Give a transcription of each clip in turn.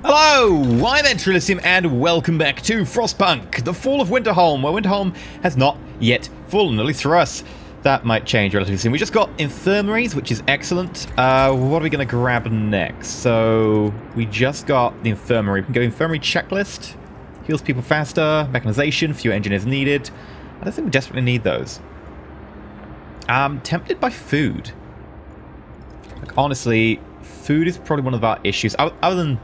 Hello, I'm EnterElysium and welcome back to Frostpunk, the Fall of Winterhome, where Winterhome has not yet fallen, at least for us. That might change relatively soon. We just got infirmaries, which is excellent. What are we going to grab next? So, we just got the infirmary. We can go infirmary checklist. Heals people faster, mechanization, fewer engineers needed. I don't think we desperately need those. I'm tempted by food. Like, honestly, food is probably one of our issues, other than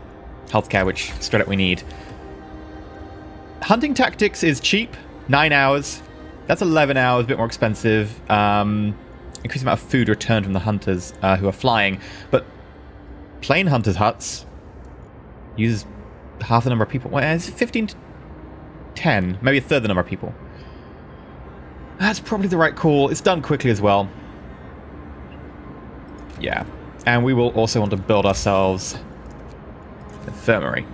healthcare, which straight up we need. Hunting tactics is cheap, 9 hours. That's 11 hours, a bit more expensive. Increased amount of food returned from the hunters who are flying. But plain hunters' huts use half the number of people. Well, it's 15 to 10, maybe a third the number of people. That's probably the right call. It's done quickly as well. Yeah. And we will also want to build ourselves infirmary.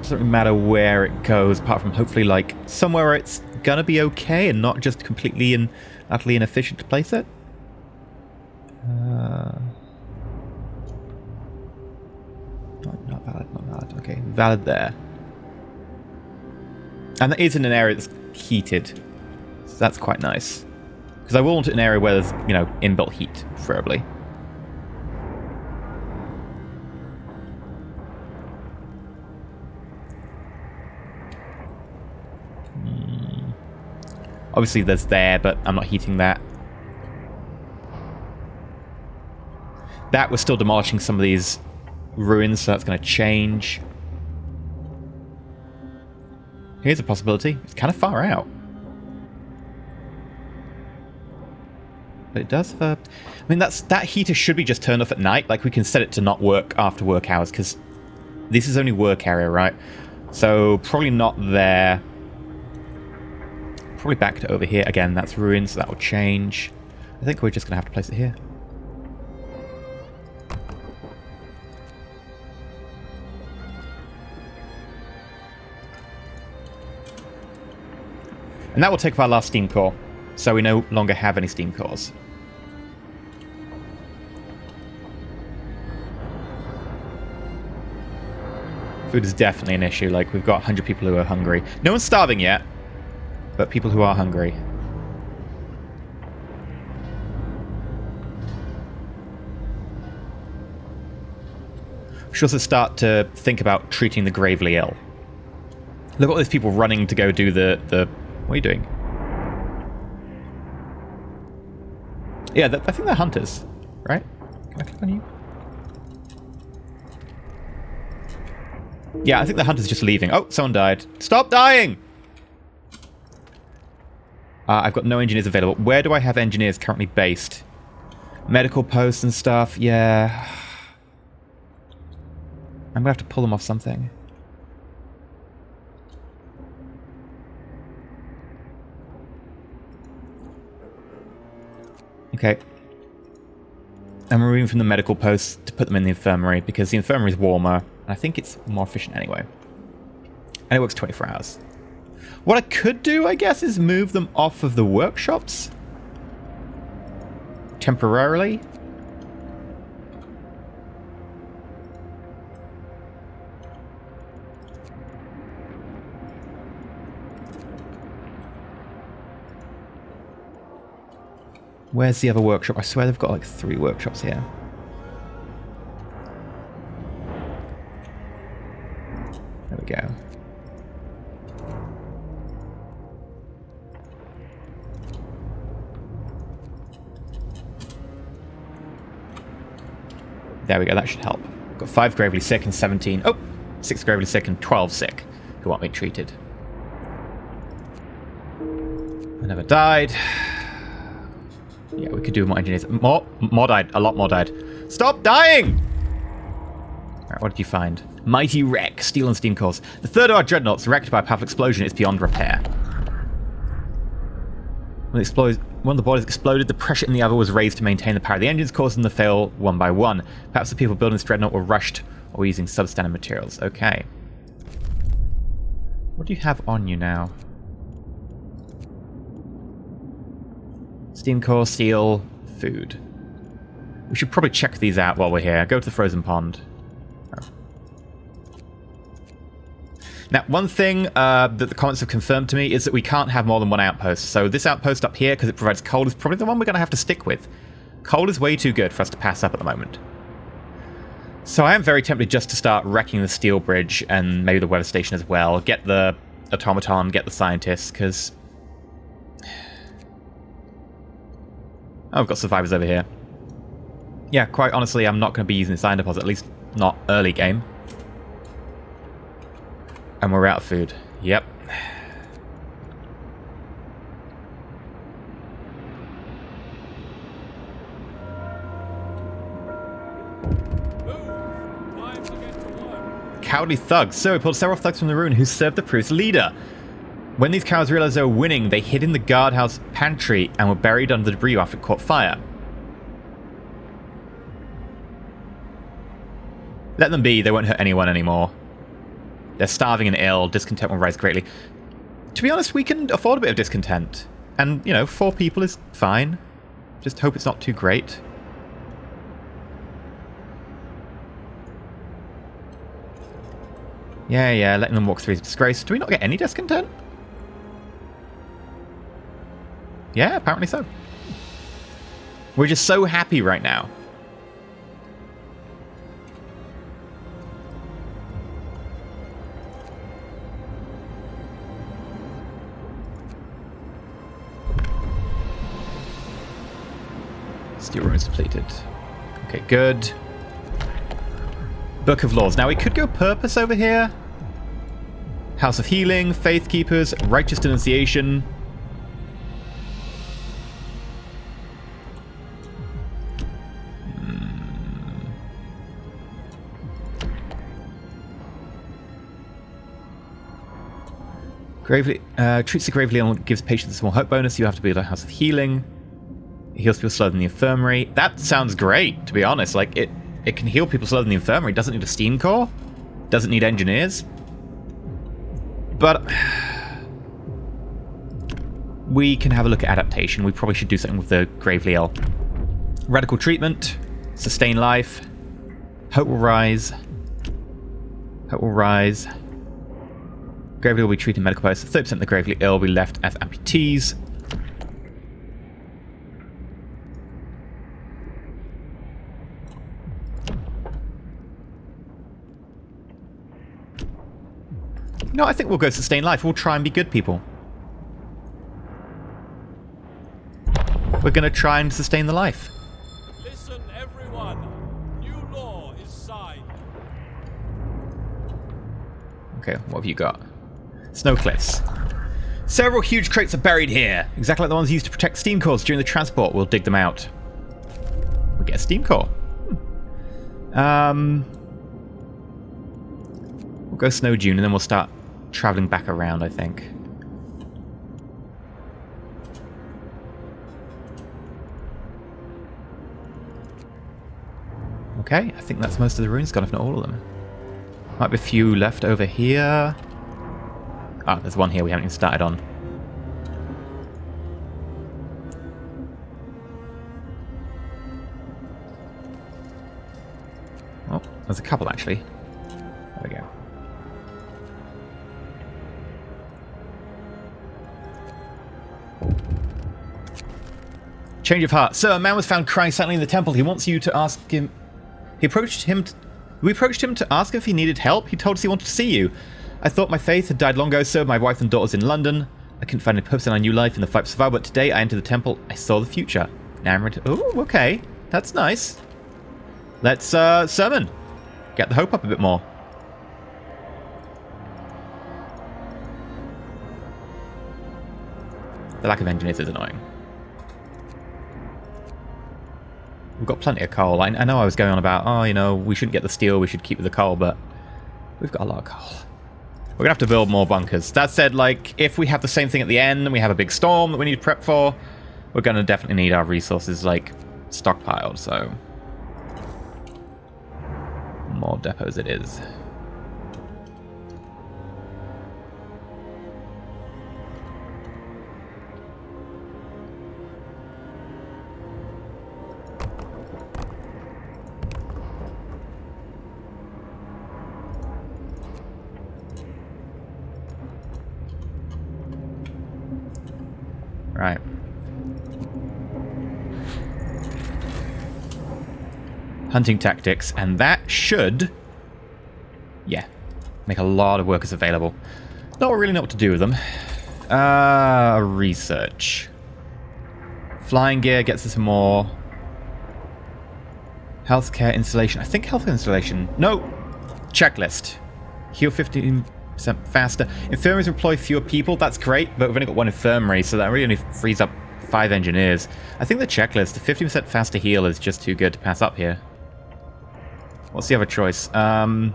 Doesn't really matter where it goes, apart from hopefully like somewhere where it's gonna be okay and not just completely and utterly inefficient to place it. Not valid, not valid. Okay, valid there. And that is in an area that's heated, so that's quite nice. Because I will want it in an area where there's, you know, inbuilt heat, preferably. Obviously there's there, but I'm not heating that. That was still demolishing some of these ruins, so that's going to change. Here's a possibility. It's kind of far out. But it does have a... I mean, that heater should be just turned off at night. Like, we can set it to not work after work hours, because this is only work area, right? So, probably not there. Probably back to over here. Again, that's ruins, so that will change. I think we're just going to have to place it here. And that will take up our last steam core, so we no longer have any steam cores. Food is definitely an issue. Like, we've got 100 people who are hungry. No one's starving yet, but people who are hungry. We should also start to think about treating the gravely ill. Look at all these people running to go do the... What are you doing? Yeah, I think they're hunters, right? Can I click on you? Yeah, I think the hunter's just leaving. Oh, someone died. Stop dying! I've got no engineers available. Where do I have engineers currently based? Medical posts and stuff, yeah. I'm gonna have to pull them off something. Okay. I'm removing from the medical posts to put them in the infirmary, because the infirmary is warmer, and I think it's more efficient anyway. And it works 24 hours. What I could do, I guess, is move them off of the workshops. Temporarily. Where's the other workshop? I swear they've got like 3 workshops here. There we go. There we go, that should help. Got 5 gravely sick and 17... Oh! 6 gravely sick and 12 sick who want me treated. I never died. Yeah, we could do more engineers. More died. A lot more died. Stop dying! Alright, what did you find? Mighty wreck. Steel and steam cores. The third of our dreadnoughts, wrecked by a powerful explosion, is beyond repair. When one of the boilers exploded, the pressure in the other was raised to maintain the power of the engines, causing them to fail one by one. Perhaps the people building this dreadnought were rushed or were using substandard materials. Okay. What do you have on you now? Steam core, steel, food. We should probably check these out while we're here. Go to the frozen pond. Oh. Now, one thing that the comments have confirmed to me is that we can't have more than one outpost. So this outpost up here, because it provides coal, is probably the one we're going to have to stick with. Coal is way too good for us to pass up at the moment. So I am very tempted just to start wrecking the steel bridge and maybe the weather station as well. Get the automaton, get the scientists, because... Oh, we've got survivors over here. Yeah, quite honestly, I'm not going to be using this iron deposit, at least not early game. And we're out of food. Yep. Cowardly thugs. So we pulled several thugs from the ruin who served the previous leader. When these cowards realized they were winning, they hid in the guardhouse pantry and were buried under the debris after it caught fire. Let them be, they won't hurt anyone anymore. They're starving and ill, discontent will rise greatly. To be honest, we can afford a bit of discontent. And, you know, 4 people is fine. Just hope it's not too great. Yeah, letting them walk through is a disgrace. Do we not get any discontent? Yeah, apparently so. We're just so happy right now. Steel room is depleted. Okay, good. Book of Laws. Now, we could go purpose over here. House of Healing, Faith Keepers, Righteous Denunciation. Gravely, treats the gravely ill and gives patients a small hope bonus. You have to build a House of Healing. Heals people slower than the infirmary. That sounds great, to be honest. Like, it can heal people slower than the infirmary. Doesn't need a steam core. Doesn't need engineers. But we can have a look at adaptation. We probably should do something with the gravely ill. Radical treatment. Sustain life. Hope will rise. Hope will rise. Gravely ill will be treated in medical posts. 30% of the gravely ill will be left as amputees. No, I think we'll go sustain life. We'll try and be good people. We're going to try and sustain the life. Listen, everyone. New law is signed. Okay, what have you got? Snow cliffs. Several huge crates are buried here. Exactly like the ones used to protect steam cores during the transport. We'll dig them out. We'll get a steam core. We'll go Snow Dune and then we'll start traveling back around, I think. Okay, I think that's most of the ruins gone, if not all of them. Might be a few left over here. Ah, there's one here we haven't even started on. Oh, there's a couple actually. There we go. Change of heart. Sir, a man was found crying silently in the temple. He wants you to ask him... We approached him to ask if he needed help. He told us he wanted to see you. I thought my faith had died long ago, sir. My wife and daughter's in London. I couldn't find any purpose in our new life in the fight for survival, but today I entered the temple. I saw the future. Now I'm ready to... Oh, okay. That's nice. Let's summon. Get the hope up a bit more. The lack of engineers is annoying. We've got plenty of coal. I know I was going on about, oh, you know, we shouldn't get the steel, we should keep the coal, but we've got a lot of coal. We're going to have to build more bunkers. That said, like, if we have the same thing at the end and we have a big storm that we need to prep for, we're going to definitely need our resources, like, stockpiled, so... More depots it is. Right. Hunting tactics, and that should, yeah, make a lot of workers available. Not really know what to do with them. Research. Flying gear gets us more. Healthcare installation. I think healthcare installation. No. Checklist. Heal 15% faster. Infirmaries employ fewer people. That's great, but we've only got one infirmary, so that really only frees up 5 engineers. I think the checklist, the 50% faster heal, is just too good to pass up here. What's the other choice? Upgrading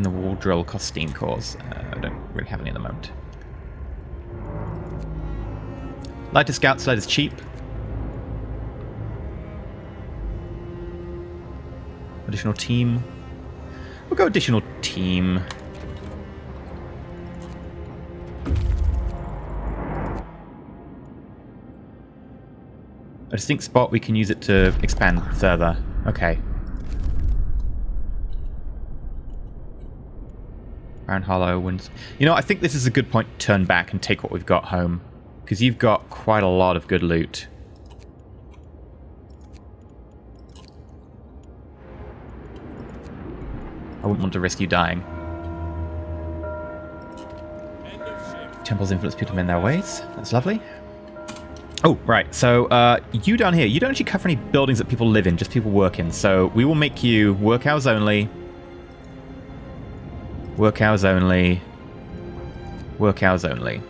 the wall drill costs steam cores. I don't really have any at the moment. Lighter scout sled is cheap. Additional team. We'll go additional team. A distinct spot, we can use it to expand further. Okay. Iron Hollow wins. You know, I think this is a good point to turn back and take what we've got home. Because you've got quite a lot of good loot. I wouldn't want to risk you dying. Temples influence people to mend their ways. That's lovely. Oh, right. So, you down here, you don't actually cover any buildings that people live in, just people work in. So, we will make you work hours only. Work hours only. Work hours only.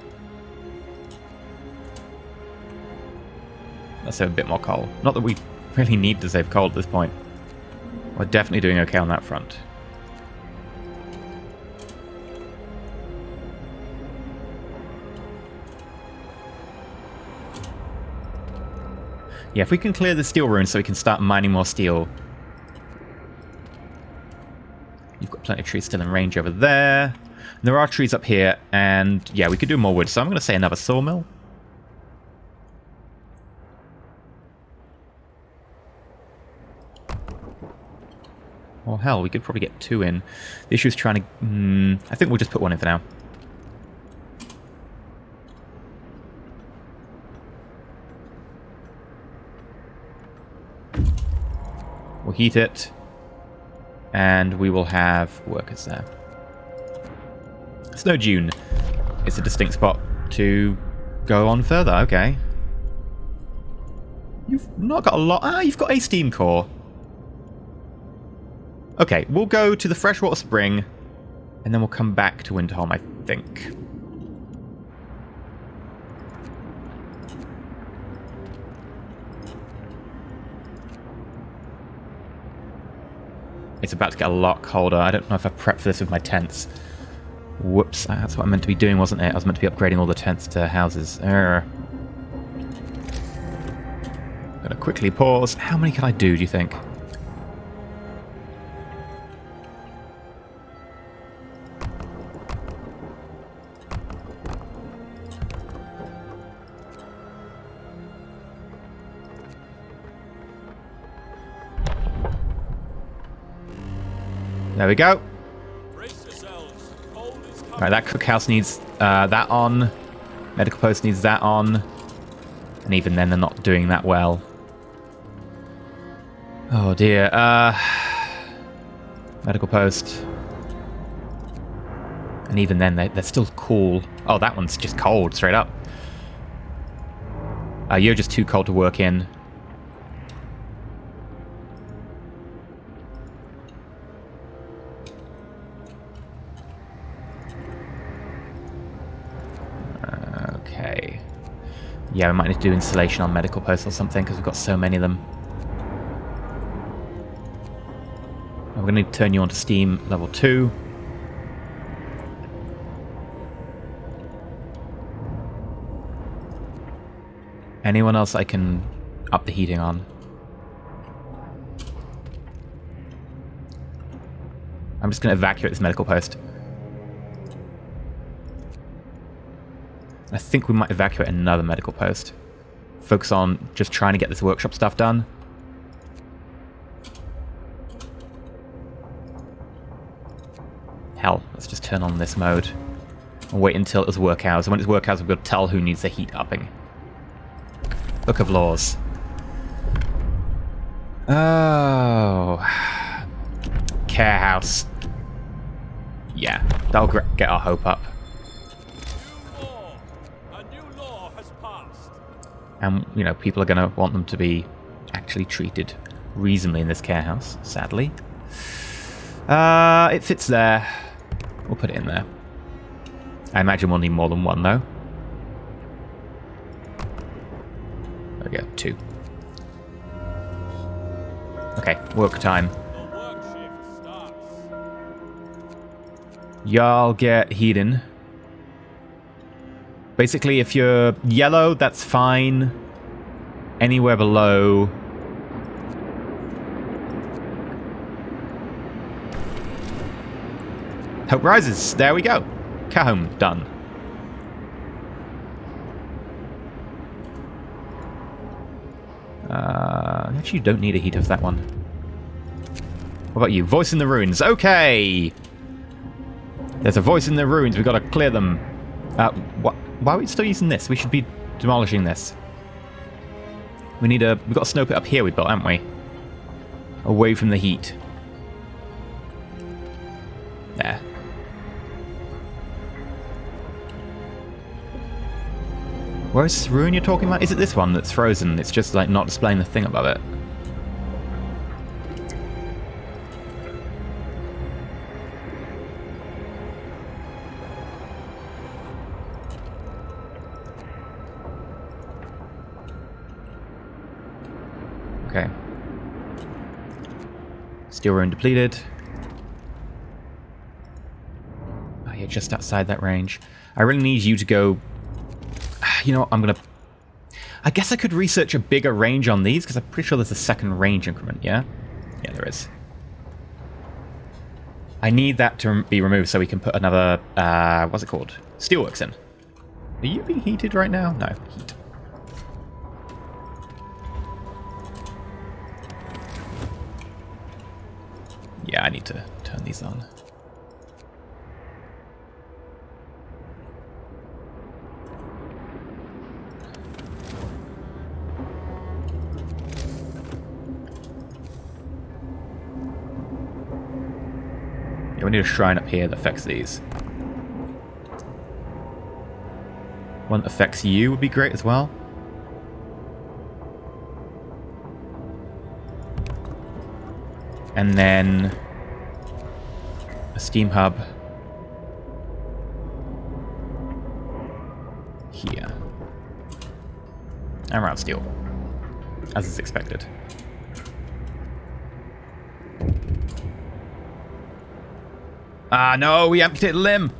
Let's save a bit more coal. Not that we really need to save coal at this point. We're definitely doing okay on that front. Yeah, if we can clear the steel ruins so we can start mining more steel. You've got plenty of trees still in range over there. And there are trees up here, and yeah, we could do more wood. So I'm going to say another sawmill. Or hell, we could probably get 2 in. The issue is trying to... I think we'll just put 1 in for now. We'll heat it, and we will have workers there. Snow Dune is a distinct spot to go on further. Okay. You've not got a lot. Ah, you've got a steam core. Okay, we'll go to the freshwater spring, and then we'll come back to Winterhome, I think. It's about to get a lot colder. I don't know if I prepped for this with my tents. Whoops, that's what I meant to be doing, wasn't it? I was meant to be upgrading all the tents to houses. Gonna quickly pause. How many can I do you think? There we go. Right, that cookhouse needs that on. Medical post needs that on. And even then, they're not doing that well. Oh dear. Medical post. And even then, they're still cool. Oh, that one's just cold, straight up. You're just too cold to work in. Yeah, we might need to do installation on medical posts or something because we've got so many of them. I'm going to need to turn you on to Steam level 2. Anyone else I can up the heating on? I'm just going to evacuate this medical post. I think we might evacuate another medical post. Focus on just trying to get this workshop stuff done. Hell, let's just turn on this mode. And wait until it's work hours. And when it's work hours, we've got to tell who needs the heat upping. Book of Laws. Oh. Care house. Yeah, that'll get our hope up. New law. A new law has passed. And, you know, people are going to want them to be actually treated reasonably in this care house, sadly. It fits there. We'll put it in there. I imagine we'll need more than one, though. There we go, 2. Okay, work time. The work shift starts. Y'all get heating. Basically, if you're yellow, that's fine. Anywhere below... Hope rises. There we go. Cajon done. Actually, you don't need a heat of that one. What about you? Voice in the ruins. Okay. There's a voice in the ruins. We've got to clear them. Why are we still using this? We should be demolishing this. We've got to snow pit up here we built, haven't we? Away from the heat. There. Where's this ruin you're talking about? Is it this one that's frozen? It's just like not displaying the thing above it. Okay. Steel ruin depleted. Oh, yeah, just outside that range. I really need you to go... You know what, I'm going to... I guess I could research a bigger range on these, because I'm pretty sure there's a second range increment, yeah? Yeah, there is. I need that to be removed so we can put another... what's it called? Steelworks in. Are you being heated right now? No, heat. Yeah, I need to turn these on. Yeah, we need a shrine up here that affects these. One that affects you would be great as well. And then a steam hub here. And round steel, as is expected. Ah, no, we amputated a limb.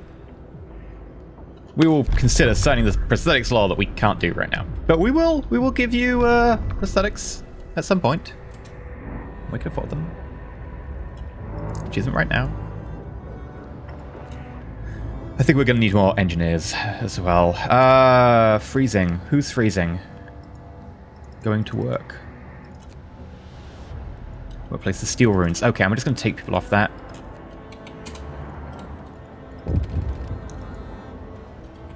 We will consider signing this prosthetics law that we can't do right now. But we will give you prosthetics at some point. We can afford them. Which isn't right now. I think we're going to need more engineers as well. Freezing. Who's freezing? Going to work. We'll place the steel ruins. Okay, I'm just going to take people off that.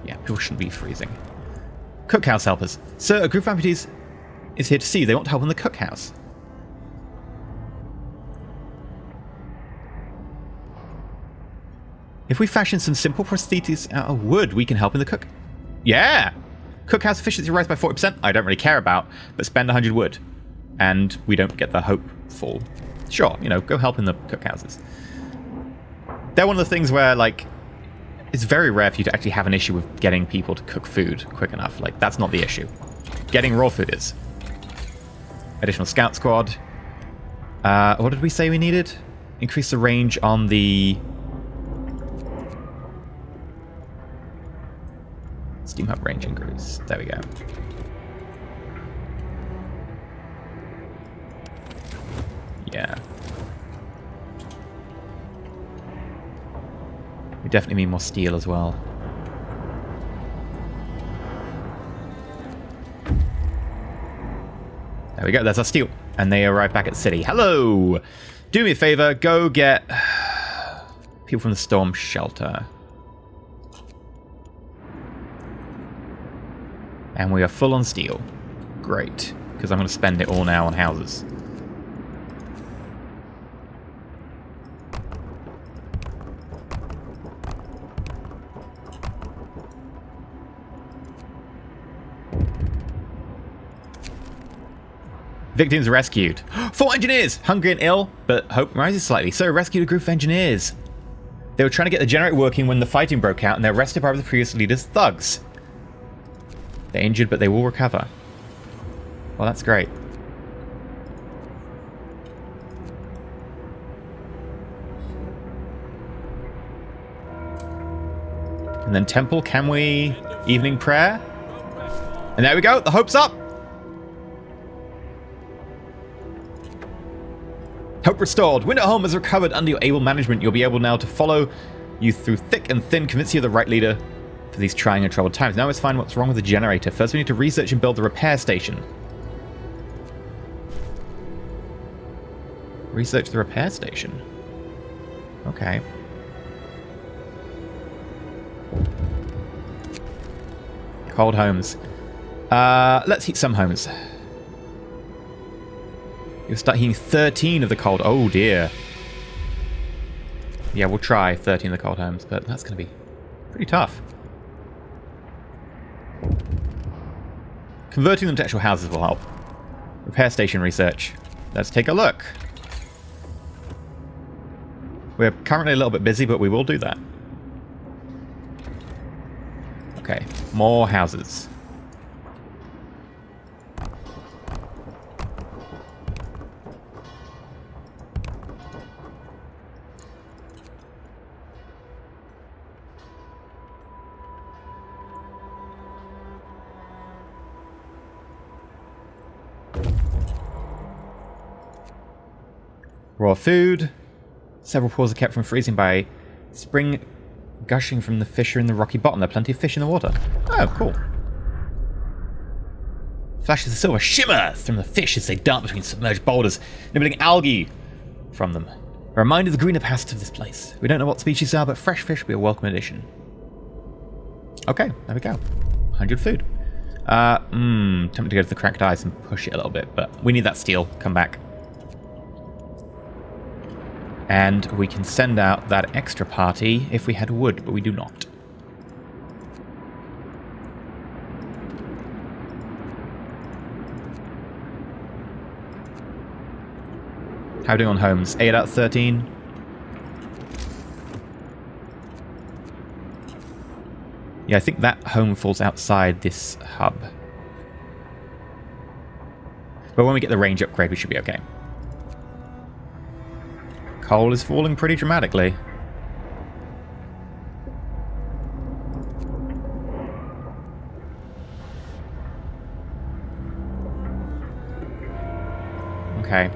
Yeah, people shouldn't be freezing. Cookhouse helpers. Sir, a group of amputees is here to see you. They want help in the cookhouse. If we fashion some simple prostheses out of wood, we can help in the cook... Yeah! Cookhouse efficiency rise by 40%, I don't really care about, but spend 100 wood. And we don't get the hope fall. Sure, you know, go help in the cookhouses. They're one of the things where, like, it's very rare for you to actually have an issue with getting people to cook food quick enough. Like, that's not the issue. Getting raw food is. Additional scout squad. What did we say we needed? Increase the range on the... Steam hub range increase. There we go. Yeah. We definitely need more steel as well. There we go, there's our steel. And they arrive back at the city. Hello! Do me a favor, go get people from the storm shelter. And we are full on steel. Great. Because I'm going to spend it all now on houses. Victims rescued. 4 engineers! Hungry and ill, but hope rises slightly. So rescued a group of engineers. They were trying to get the generator working when the fighting broke out, and they're arrested by the previous leader's thugs. They're injured, but they will recover. Well, that's great. And then temple, can we? Evening prayer? And there we go, the hope's up! Hope restored. Winterhome has recovered under your able management. You'll be able now to follow you through thick and thin, convince you of the right leader for these trying and troubled times. Now let's find what's wrong with the generator. First we need to research and build the repair station. Research the repair station. Okay. Cold homes. Let's heat some homes. You'll start heating 13 of the cold. Oh dear. Yeah, we'll try 13 of the cold homes, but that's going to be pretty tough. Converting them to actual houses will help. Repair station research. Let's take a look. We're currently a little bit busy, but we will do that. Okay, more houses. Raw food. Several pools are kept from freezing by spring gushing from the fissure in the rocky bottom. There are plenty of fish in the water. Oh, cool. Flashes of silver shimmer from the fish as they dart between submerged boulders, nibbling algae from them. A reminder of the greener past of this place. We don't know what species they are, but fresh fish will be a welcome addition. Okay, there we go. 100 food. Tempted to go to the cracked ice and push it a little bit, but we need that steel. Come back. And we can send out that extra party if we had wood, but we do not. How are we doing on homes? 8 out of 13. Yeah, I think that home falls outside this hub. But when we get the range upgrade, we should be okay. Coal is falling pretty dramatically. Okay.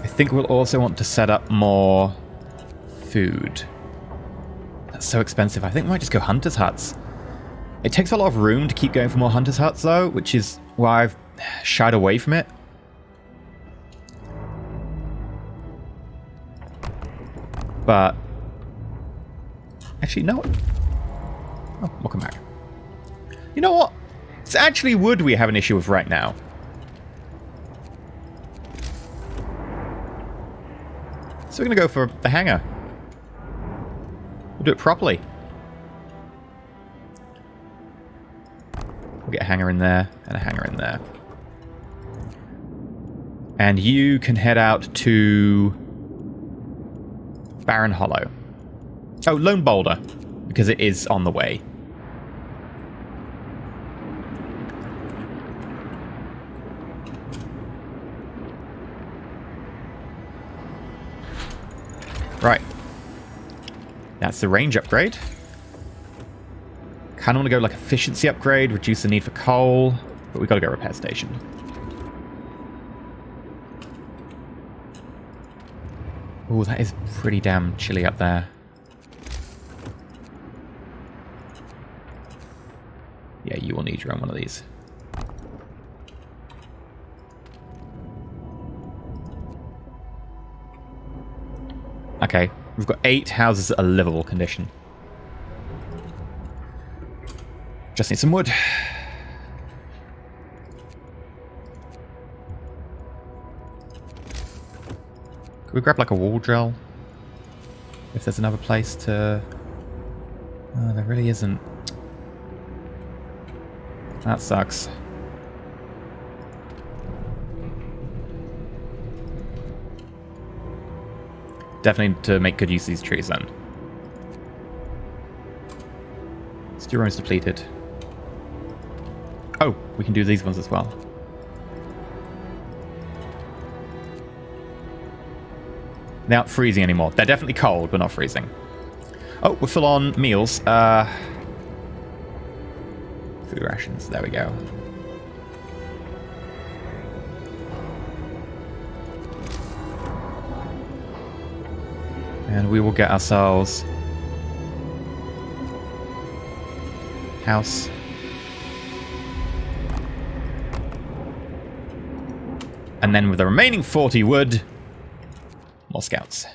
I think we'll also want to set up more food. That's so expensive. I think we might just go hunters' huts. It takes a lot of room to keep going for more hunters' huts, though, which is why I've shied away from it. But actually, no. Oh, we'll come back. You know what? It's actually wood we have an issue with right now. So we're going to go for the hangar. We'll do it properly. We'll get a hangar in there and a hangar in there. And you can head out to Barren Hollow. Oh, Lone Boulder, because it is on the way. Right. That's the range upgrade. Kind of want to go like efficiency upgrade, reduce the need for coal, but we've got to go repair station. Oh, that is pretty damn chilly up there. Yeah, you will need your own one of these. Okay, we've got 8 houses that are livable condition. Just need some wood. Could we grab like a wall drill? If there's another place to... Oh, there really isn't. That sucks. Definitely to make good use of these trees then. Steel is depleted. Oh, we can do these ones as well. They aren't freezing anymore. They're definitely cold, but not freezing. Oh, we're full on meals. Food rations. There we go. And we will get ourselves house. And then with the remaining 40 wood, more scouts.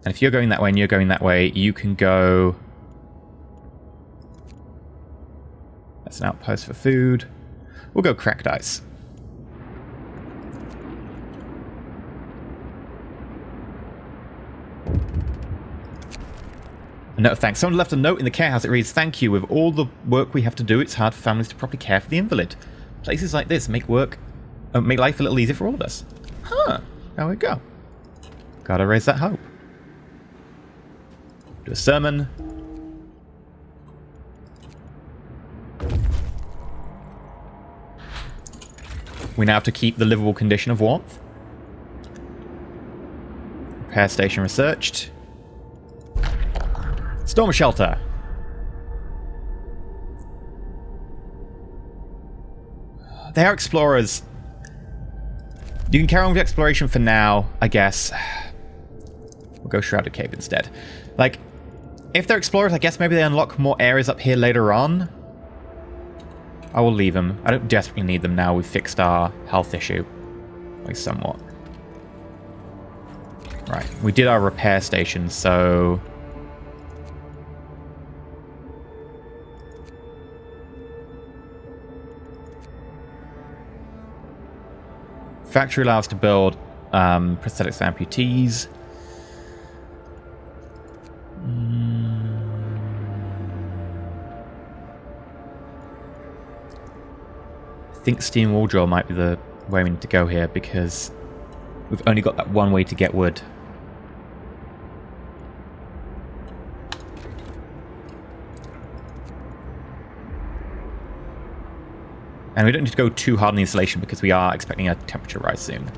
And if you're going that way and you're going that way, you can go... That's an outpost for food. We'll go cracked ice. A note of thanks. Someone left a note in the care house. It reads, "Thank you. With all the work we have to do, it's hard for families to properly care for the invalid. Places like this make life a little easier for all of us." Huh. There we go. Gotta raise that hope. Do a sermon. We now have to keep the livable condition of warmth. Repair station researched. Storm shelter. They are explorers. You can carry on with exploration for now, I guess. We'll go Shrouded Cave instead. Like, if they're explorers, I guess maybe they unlock more areas up here later on. I will leave them. I don't desperately need them now. We've fixed our health issue. Like, somewhat. Right. We did our repair station, so... Factory allows to build prosthetics for amputees. I think steam wall drill might be the way we need to go here because we've only got that one way to get wood. And we don't need to go too hard on the insulation because we are expecting a temperature rise soon.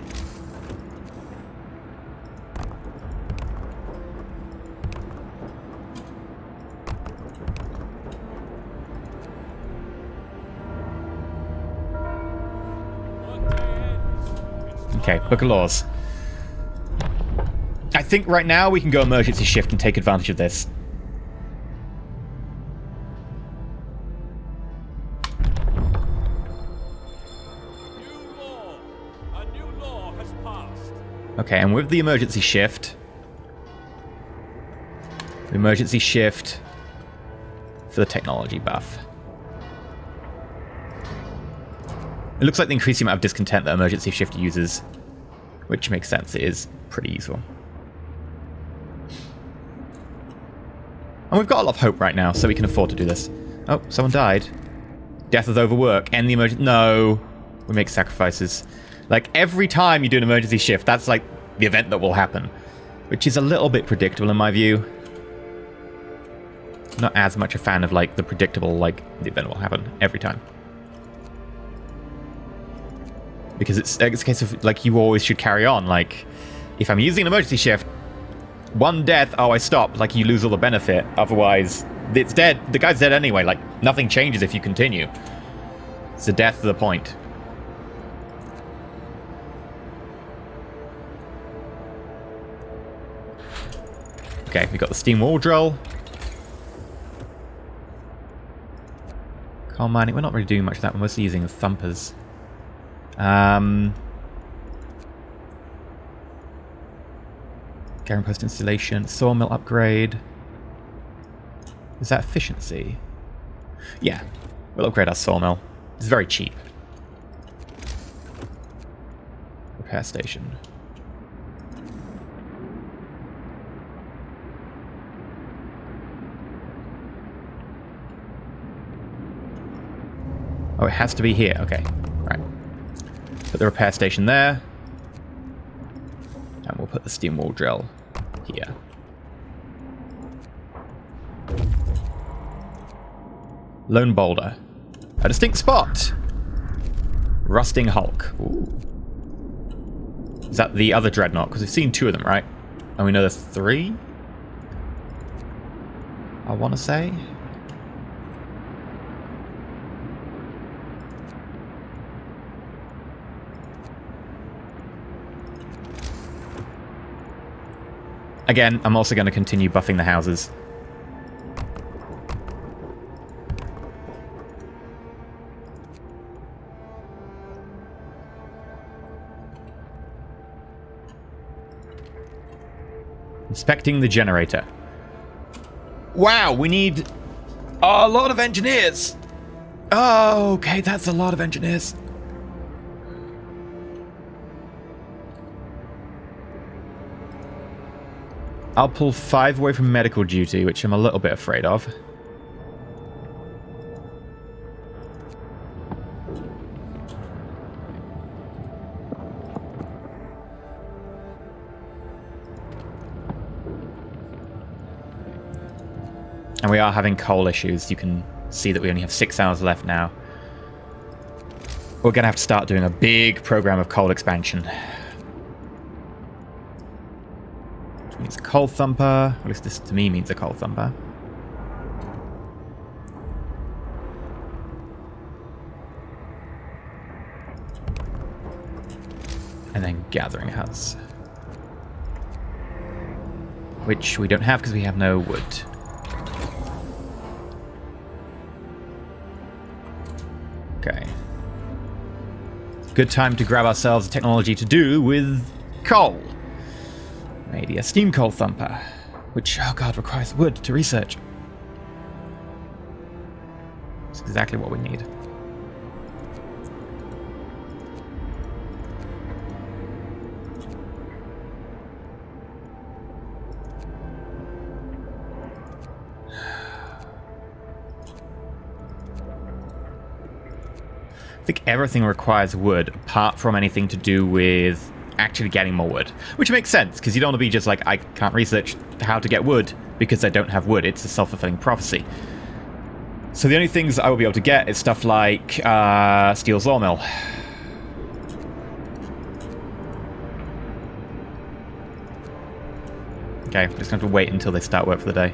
Okay, Book of Laws. I think right now we can go emergency shift and take advantage of this. Okay, and with the emergency shift for the technology buff. It looks like the increasing amount of discontent that emergency shift uses, which makes sense. It is pretty useful. And we've got a lot of hope right now, so we can afford to do this. Oh, someone died. Death of overwork. End the emergency... No. We make sacrifices. Like, every time you do an emergency shift, that's like the event that will happen. Which is a little bit predictable in my view. Not as much a fan of, like, the predictable, like, the event will happen every time. Because it's a case of, like, you always should carry on. Like, if I'm using an emergency shift, one death, oh, I stop. Like, you lose all the benefit. Otherwise, it's dead. The guy's dead anyway. Like, nothing changes if you continue. It's the death of the point. Okay, we got the steam wall drill. Coal mining. We're not really doing much of that. We're mostly using the thumpers. Carrying post installation. Sawmill upgrade. Is that efficiency? Yeah, we'll upgrade our sawmill. It's very cheap. Repair station. Oh, it has to be here. Okay, right. Put the repair station there. And we'll put the steam wall drill here. Lone boulder. A distinct spot. Rusting Hulk. Ooh. Is that the other dreadnought? Because we've seen 2 of them, right? And we know there's 3? I want to say. Again, I'm also going to continue buffing the houses. Inspecting the generator. Wow, we need a lot of engineers. Oh, okay, that's a lot of engineers. I'll pull 5 away from medical duty, which I'm a little bit afraid of. And we are having coal issues. You can see that we only have 6 hours left now. We're going to have to start doing a big program of coal expansion. Which means a coal thumper. At least this to me means a coal thumper. And then gathering huts. Which we don't have because we have no wood. Okay. Good time to grab ourselves technology to do with coal. Maybe a steam coal thumper, which, oh god, requires wood to research. That's exactly what we need. I think everything requires wood, apart from anything to do with actually getting more wood. Which makes sense, because you don't want to be just like, I can't research how to get wood, because I don't have wood. It's a self-fulfilling prophecy. So the only things I will be able to get is stuff like steel sawmill. Okay, I'm just going to have to wait until they start work for the day.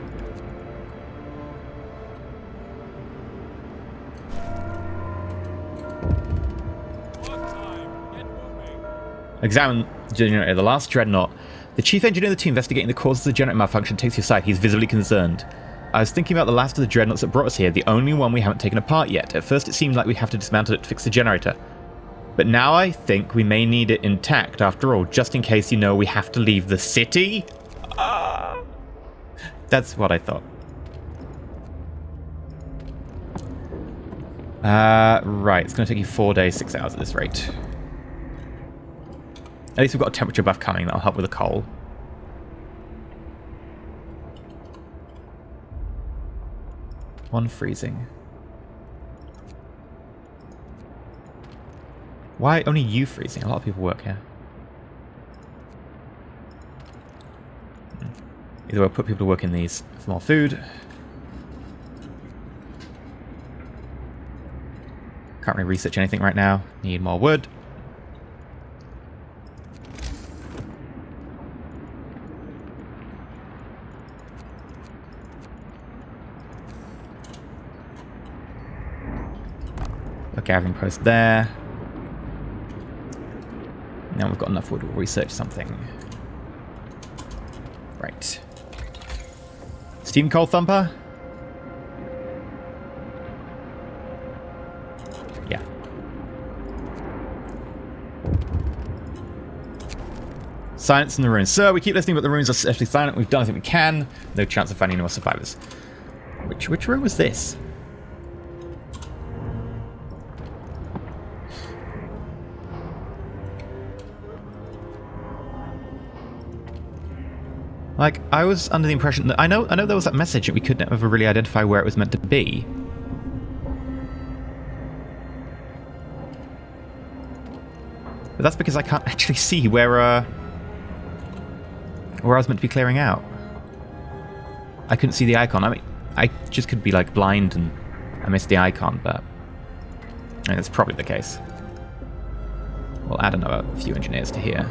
Examine the generator. The last dreadnought. The chief engineer of the team investigating the cause of the generator malfunction takes your side. He's visibly concerned. I was thinking about the last of the dreadnoughts that brought us here, the only one we haven't taken apart yet. At first it seemed like we have to dismantle it to fix the generator. But now I think we may need it intact after all, just in case, you know, we have to leave the city. That's what I thought. Right, it's going to take you 4 days, 6 hours at this rate. At least we've got a temperature buff coming that'll help with the coal. One freezing. Why only you freezing? A lot of people work here. Either we'll put people to work in these for more food. Can't really research anything right now. Need more wood. Gathering post there. Now we've got enough wood, we'll research something. Right. Steam coal thumper? Yeah. Silence in the ruins. Sir, we keep listening, but the ruins are safely silent. We've done everything we can. No chance of finding any more survivors. Which room was this? Like, I was under the impression that... I know there was that message that we could never really identify where it was meant to be. But that's because I can't actually see where I was meant to be clearing out. I couldn't see the icon. I mean, I just could be, like, blind and I missed the icon, but... I mean, that's probably the case. We'll add another few engineers to here.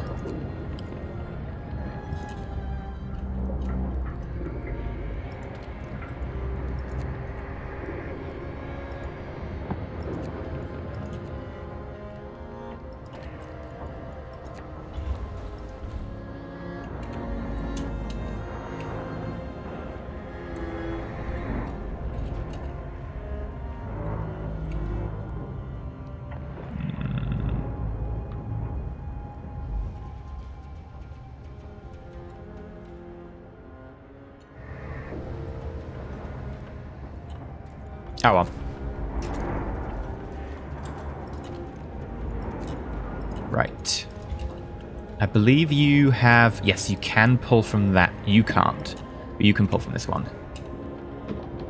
Oh well. Right. I believe you have... Yes, you can pull from that. You can't. But you can pull from this one.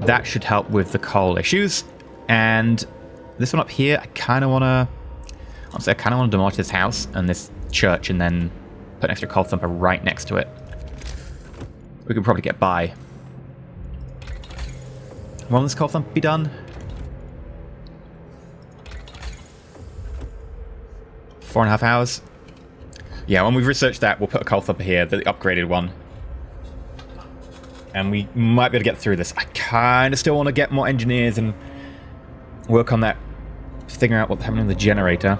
That should help with the coal issues. And this one up here, I kind of want to... Honestly, I kind of want to demolish this house and this church and then put an extra coal thumper right next to it. We could probably get by. Will this coal thump be done? 4.5 hours? Yeah, when we've researched that, we'll put a coal thumper here, the upgraded one. And we might be able to get through this. I kind of still want to get more engineers and work on that, figuring out what's happening with the generator.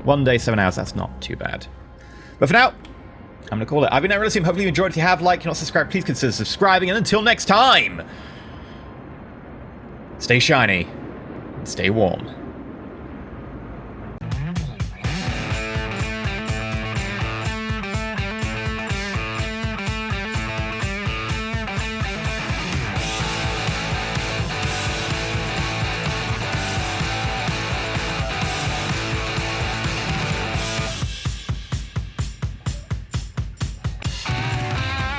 1 day, 7 hours, that's not too bad. But for now, I'm going to call it. I've been EnterElysium. Hopefully you enjoyed. If you have, you're not subscribed, please consider subscribing. And until next time, stay shiny, stay warm.